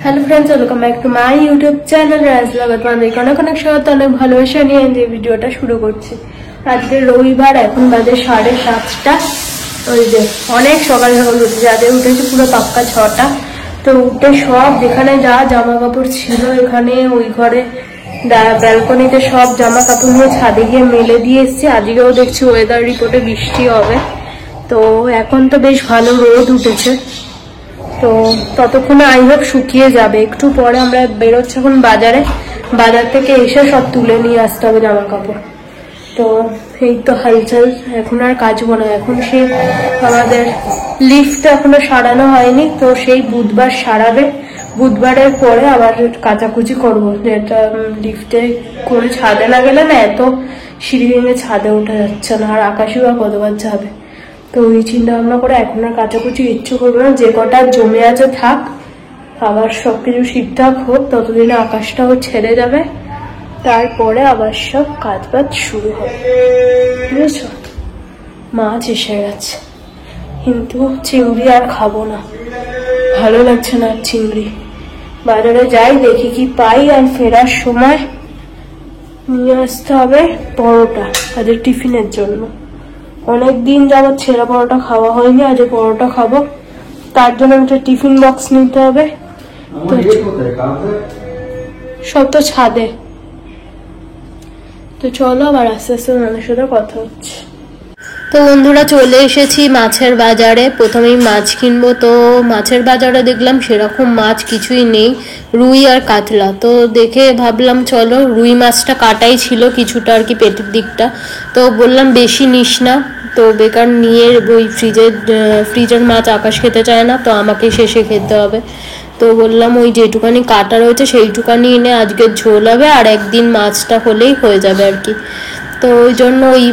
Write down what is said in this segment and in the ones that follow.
Hello friends, welcome back to my YouTube channel রাজলাগত তোমাদেরকে অনেক অনেক স্বাগত, অনেক ভালোবাসা নিয়ে যে ভিডিওটা শুরু করছি। আজকে রবিবার, এখন বাজে 7:30টা। ওই যে অনেক সকাল সকাল উঠে যাদের উঠেছে পুরো পাক্কা 6টা। তো উঠে সব যেখানে যা জামা কাপড় ছিল এখানে ওই ঘরে ব্যালকনিতে সব জামা কাপড় নিয়ে ছাদে গিয়ে মেলে দিয়ে এসছি। আজকেও দেখছি ওয়েদার রিপোর্টে বৃষ্টি হবে। তো এখন তো বেশ ভালো রোদ উঠেছে, তো ততক্ষণে আই হোপ শুকিয়ে যাবে। একটু পরে আমরা বেরোচ্ছি এখন বাজার থেকে এসে সব তুলে নিয়ে আসতে হবে জামা কাপড়। তো এই তো হালচাল, এখন আর কাচবো না। এখন সেই আমাদের লিফটটা এখনো সারানো হয়নি, তো সেই বুধবার সারাবে। বুধবারের পরে আবার কাচাকুচি করবো, যেটা লিফটে করে ছাদে না গেলে না এত সিঁড়ি ভেঙে ছাদে ওঠা যাচ্ছে না, আর আকাশে বা কতবার যাবে। তো ওই চিন্তা ভাবনা করে এখন আর কাচাকুচি ইচ্ছে করবো না, যে কটা জমে আছে থাক, আবার সবকিছু ঠিকঠাক হোক, ততদিনে আকাশটাও ছেড়ে যাবে, তারপরে আবার সব কাজবাজ শুরু হবে। বুঝেছ? মাছ এসে গেছে, কিন্তু চিংড়ি আর খাবো না, ভালো লাগছে না চিংড়ি। বাজারে যাই, দেখি কি পাই, আর ফেরার সময় নিয়ে আসতে হবে পরোটা আজকে টিফিনের জন্য। অনেকদিন যাবত ছেঁড়া পরোটা খাওয়া হয়নি, আজ পরোটা খাবো, তার জন্য একটা টিফিন বক্স নিতে হবে। সব তো ছাদে। তো চলো আবার আস্তে আস্তে ওনাদের সাথে কথা হচ্ছে। তো বন্ধুরা, চলে এসেছি মাছের বাজারে। প্রথমেই মাছ কিনবো। তো মাছের বাজারে দেখলাম সেরকম মাছ কিছুই নেই, রুই আর কাতলা। তো দেখে ভাবলাম চলো, রুই মাছটা কাটাই ছিল কিছুটা আর কি, পেটের দিকটা। তো বললাম বেশি নিস না, তো বেকার নিয়ে ওই ফ্রিজের মাছ আকাশ খেতে চায় না, তো আমাকে শেষে খেতে হবে। তো বললাম ওই যেটুকানি কাটা রয়েছে সেইটুকানি এনে আজকে ঝোল হবে, আর একদিন মাছটা হলেই হয়ে যাবে আর কি। তো ওই জন্য ওই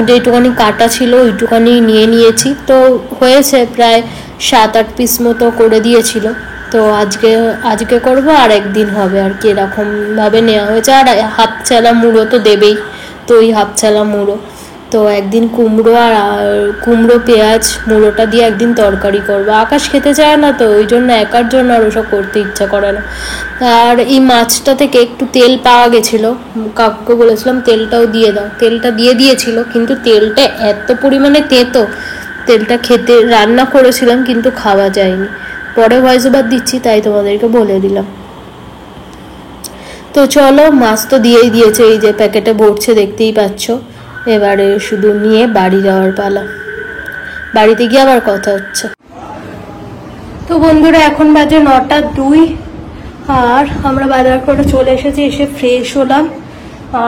যেটুকানি কাটা ছিল ওইটুকানি নিয়ে নিয়েছি। তো হয়েছে প্রায় 7-8 পিস মতো করে দিয়েছিল। তো আজকে করব, আর একদিন হবে আর কি, এরকম ভাবে নেওয়া হয়েছে। আর হাফ চালা মুড়ো তো দেবেই, তো ওই হাফ চালা মুড়ো। তো একদিন কুমড়ো পেঁয়াজ মুড়োটা দিয়ে একদিন তরকারি করবো। আকাশ খেতে চায় না, তো ওই জন্য একার জন্য আর ওসব করতে ইচ্ছা করে না। আর এই মাছটা থেকে একটু তেল পাওয়া গেছিলো, কাকুকে বলেছিলাম তেলটাও দিয়ে দাও, তেলটা দিয়ে দিয়েছিল, কিন্তু তেলটা এত পরিমাণে তেতো, তেলটা খেতে রান্না করেছিলাম কিন্তু খাওয়া যায়নি। পরে ভয়েস ওভার দিচ্ছি, তাই তোমাদেরকে বলে দিলাম। তো চলো, মাছ তো দিয়েই দিয়েছে, এই যে প্যাকেটে ভরছে দেখতেই পাচ্ছ। এবারে শুধু নিয়ে বাড়ি যাওয়ার পালা, বাড়িতে গিয়ে আবার কথা হচ্ছে। তো বন্ধুরা, এখন বাজে 9:02, আর আমরা বাজার করে চলে এসেছি, এসে ফ্রেশ হলাম,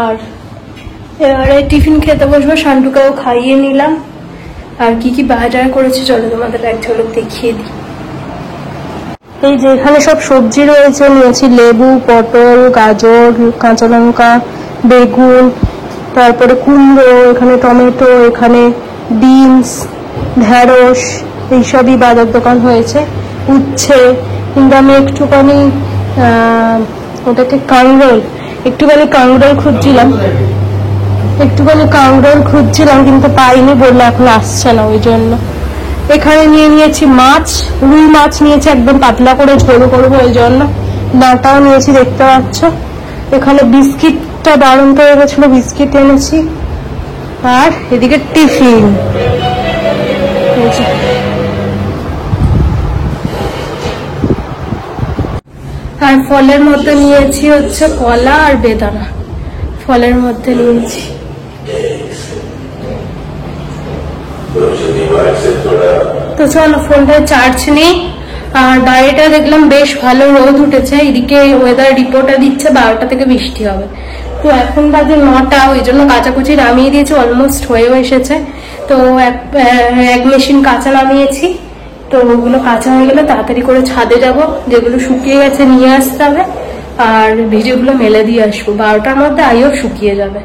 আর এবারে টিফিন খেতে বসবো। শান্টুকেও খাইয়ে নিলাম। আর কি কি বাজার করেছি চলো তোমাদের এক ঝলক দেখিয়ে দিই। এই যে এখানে সব সবজি রয়েছে, নিয়েছি লেবু, পটল, গাজর, কাঁচা লঙ্কা, বেগুন, তারপরে কুমড়ো, এখানে টমেটো, এখানে বিনস, ঢেঁড়স, এইসবই বাজার দোকান হয়েছে। উচ্ছে, কিন্তু আমি একটুখানি ওটাকে একটুখানি কাঁকরোল খুঁজছিলাম, কিন্তু পাইনি, বললো এখন আসছে না, ওই জন্য। এখানে নিয়ে নিয়েছি মাছ, রুই মাছ নিয়েছি, একদম পাতলা করে ঝোল করবো, ওই জন্য। ডাঁটাও নিয়েছি, দেখতে পাচ্ছ। এখানে বিস্কিটটা বাড়ন্ত হয়ে গেছিলো, বিস্কিট এনেছি। আর এদিকে টিফিন, আর ফলের মধ্যে নিয়েছি হচ্ছে কলা আর বেদানা, ফলের মধ্যে নিয়েছি। তো চলো ফোনটা চার্জ নেই। আর বাইরেটা দেখলাম বেশ ভালো রোদ উঠেছে, এদিকে ওয়েদার রিপোর্টটা দিচ্ছে 12টা থেকে বৃষ্টি হবে। তো এখন বাজে 9টা, ওই জন্য কাচাকুচি নামিয়ে দিয়েছি, অলমোস্ট হয়েও এসেছে। তো এক মেশিন কাঁচা নামিয়েছি, তো ওগুলো কাঁচা হয়ে গেলে তাড়াতাড়ি করে ছাদে যাব, যেগুলো শুকিয়ে গেছে নিয়ে আসতে হবে, আর ভিজেগুলো মেলে দিয়ে আসবো। 12টার মধ্যে আইও শুকিয়ে যাবে।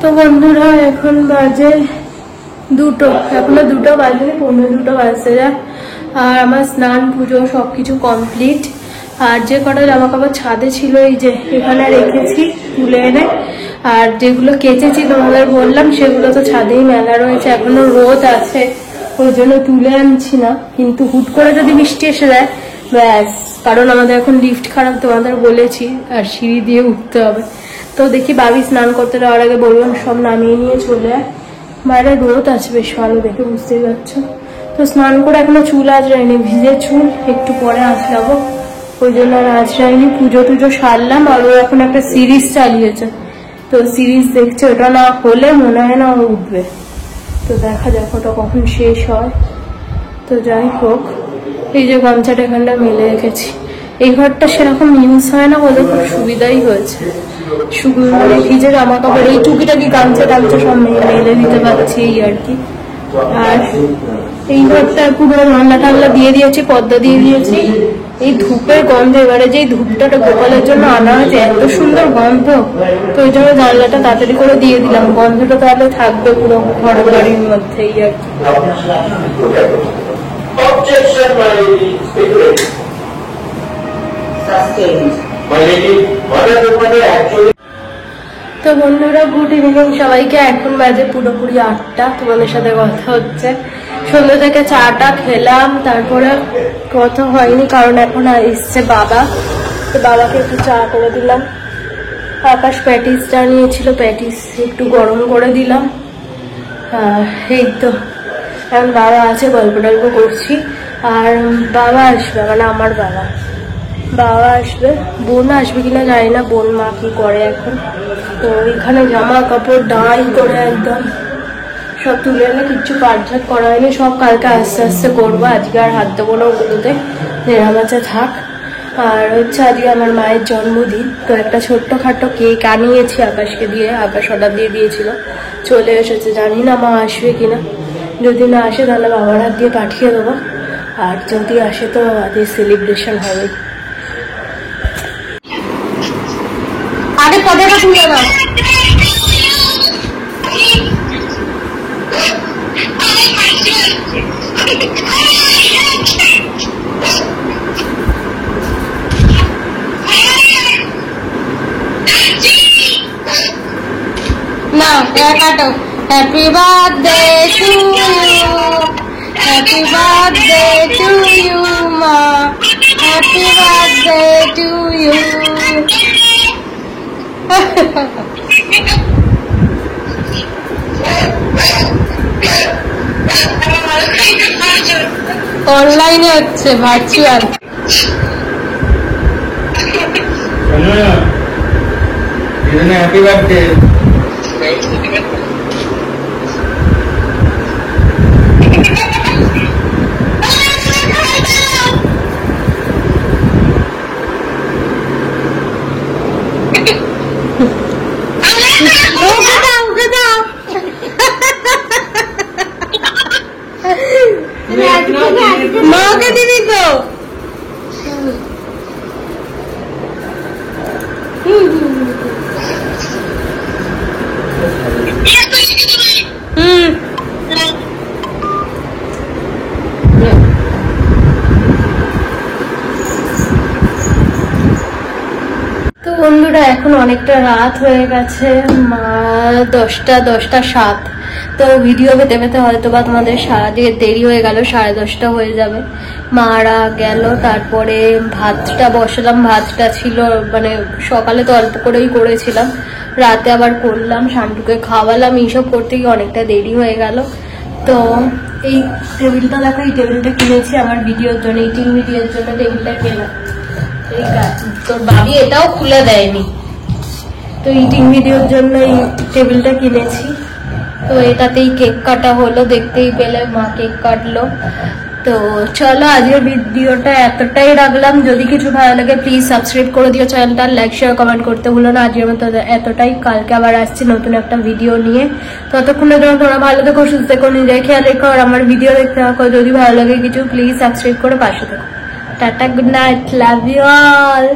তো বন্ধুরা এখন বাজে 2টো, এখনো 2টো বাজে, 2:15 বাজতে যায়। আর আমার স্নান পুজো সবকিছু কমপ্লিট। আর যে কটা জামা কাপড় ছাদে ছিল এই যে এখানে রেখেছি তুলে এনে, আর যেগুলো কেচেছি তোমাদের বললাম সেগুলো তো ছাদেই মেলা রয়েছে, এখনো রোদ আছে ওই জন্য তুলে আনছি না। কিন্তু হুট করে যদি বৃষ্টি এসে যায় ব্যাস, কারণ আমাদের এখন লিফট খারাপ তোমাদের বলেছি, আর সিঁড়ি দিয়ে উঠতে হবে। তো দেখি বাবি স্নান করতে যাওয়ার আগে বললাম সব নামিয়ে নিয়ে চলে যায়। বাইরে রোদ আছে বেশ ভালো, দেখে বুঝতেই পারছো। তো স্নান করে এখনো চুল আঁচড়াইনি, ভিজে চুল, একটু পরে আঁচড়াবো, ওই জন্য আর আঁচড়াইনি। পুজো টুজো সারলাম, আর ও এখন একটা সিরিজ চালিয়েছে, তো সিরিজ দেখছে, ওটা না হলে মনে হয় না ও উঠবে। তো দেখা যাক ওটা কখন শেষ হয়। তো যাই হোক, এই যে গামছাটা এখানটা মেলে রেখেছি, এই ঘরটা সেরকম ইউজ হয় না বলে খুব সুবিধাই হয়েছে। মানে ভিজে জামা কাপড় এই টুকিটাকি গামছা টামছা সব মেলে দিতে পারছি এই আর কি। আর এই ঘরটা পুরো রান্না টান্না দিয়ে দিয়েছি, পর্দা দিয়ে দিয়েছি। এই ধূপের গন্ধ, এবারে যে ধূপটা গোপালের জন্য আনা হয়েছে এত সুন্দর গন্ধ, তো ওই জন্য জানলাটা তাড়াতাড়ি করে দিয়ে দিলাম, গন্ধটা তাহলে থাকবে পুরো ঘর বাড়ির মধ্যে এই আর কি। তো বন্ধুরা গুড ইভিনিং সবাইকে, এখন বাজে পুরোপুরি 8টা, তোমাদের সাথে কথা হচ্ছে। সন্ধ্যা থেকে চাটা খেলাম, তারপরে কথা হয়নি কারণ এখন এসছে বাবা, তো বাবাকে একটু চা করে দিলাম। আকাশ প্যাটিসটা নিয়েছিল, প্যাটিস একটু গরম করে দিলাম। এই তো এখন বাবা আছে, গল্প টল্প করছি। আর বাবা আসবে, মানে আমার বাবা আসবে, বোন আসবে কিনা জানি না, বোন মা কি করে এখন। তো এখানে জামা কাপড় ডাই করে একদম সব তুলে এনে, কিচ্ছু পাটঝাট করা হয়নি, সব কালকে আস্তে আস্তে করবো, আজকে আর হাত দেবো না ওগুলোতে, নেড়ামাচা থাক। আর হচ্ছে আজকে আমার মায়ের জন্মদিন, তো একটা ছোট্ট খাট্টো কেক আনিয়েছি আকাশকে দিয়ে, আকাশ অর্ডার দিয়ে দিয়েছিল, চলে এসেছে। জানি না মা আসবে কিনা, যদি না আসে তাহলে বাবার হাত দিয়ে পাঠিয়ে দেবো, আর যদি আসে তো আজকে সেলিব্রেশন হবে। আগে পর্দাটা খুলে দাও। না কাটো। Happy birthday to you, happy birthday to you মা, হ্যাপি বার্থডে টু ইউ। অনলাইনে হচ্ছে, ভার্চুয়াল। Happy birthday. মাকে দিবি তো? তো বন্ধুরা এখন অনেকটা রাত হয়ে গেছে, 10:07। তো ভিডিও পেতে পেতে হয়তো বা তোমাদের সারাদিকে দেরি হয়ে গেল, 10:30 হয়ে যাবে। মারা গেল, তারপরে ভাতটা বসালাম, ভাতটা ছিল মানে সকালে তো অল্প করেই করেছিলাম, রাতে আবার করলাম, শান্টুকে খাওয়ালাম, এইসব করতে গিয়ে অনেকটা দেরি হয়ে গেল। তো এই টেবিলটা দেখো, এই টেবিলটা কিনেছি আমার ভিডিওর জন্য, ইটিং ভিডিওর জন্য টেবিলটা কেনা। তোর বাবি এটাও খুলে দেয়নি, তো ইটিং ভিডিওর জন্য এই টেবিলটা কিনেছি। তো এটাতেই কেক কাটা হলো, দেখতেই পেলে মা কেক কাটলো। তো চলো আজকের ভিডিওটা এতটাই রাখলাম, যদি কিছু ভালো লাগে প্লিজ সাবস্ক্রাইব করে দিও চ্যানেলটা, লাইক শেয়ার কমেন্ট করতে ভুলো না। আজকের মতো এতটাই, কালকে আবার আসছি নতুন একটা ভিডিও নিয়ে। ততক্ষণের জন্য তোমরা ভালো থেকো, সুস্থ থেকো, নিজের খেয়াল রেখো, আর আমার ভিডিও দেখতে থাকো। যদি ভালো লাগে কিছু প্লিজ সাবস্ক্রাইব করে পাশে থেকো। Tata, good night, love you all.